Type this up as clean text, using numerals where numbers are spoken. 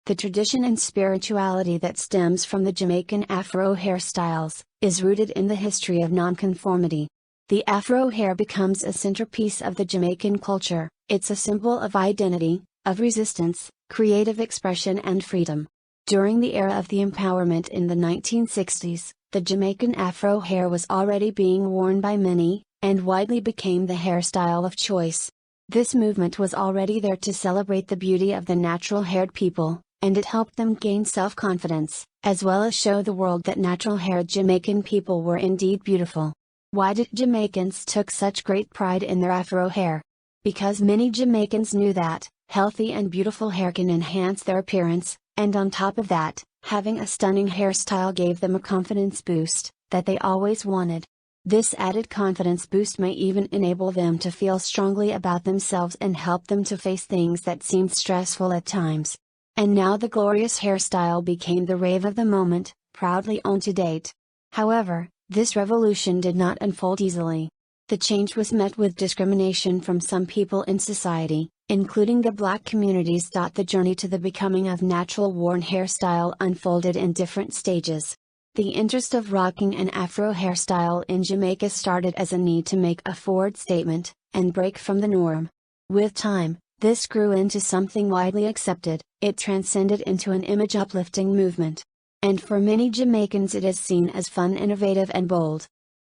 The tradition and spirituality that stems from the Jamaican Afro hairstyles is rooted in the history of nonconformity. The Afro hair becomes a centerpiece of the Jamaican culture. It's a symbol of identity, of resistance, creative expression and freedom. During the era of the empowerment in the 1960s, the Jamaican Afro hair was already being worn by many, and widely became the hairstyle of choice. This movement was already there to celebrate the beauty of the natural-haired people, and it helped them gain self-confidence, as well as show the world that natural-haired Jamaican people were indeed beautiful. Why did Jamaicans took such great pride in their Afro hair? Because many Jamaicans knew that, healthy and beautiful hair can enhance their appearance, and on top of that, having a stunning hairstyle gave them a confidence boost that they always wanted. This added confidence boost may even enable them to feel strongly about themselves and help them to face things that seemed stressful at times. And now the glorious hairstyle became the rave of the moment, proudly owned to date. However, this revolution did not unfold easily. The change was met with discrimination from some people in society, including the black communities. The journey to the becoming of natural worn hairstyle unfolded in different stages. The interest of rocking an Afro hairstyle in Jamaica started as a need to make a forward statement, and break from the norm. With time, this grew into something widely accepted. It transcended into an image-uplifting movement. And for many Jamaicans it is seen as fun, innovative and bold.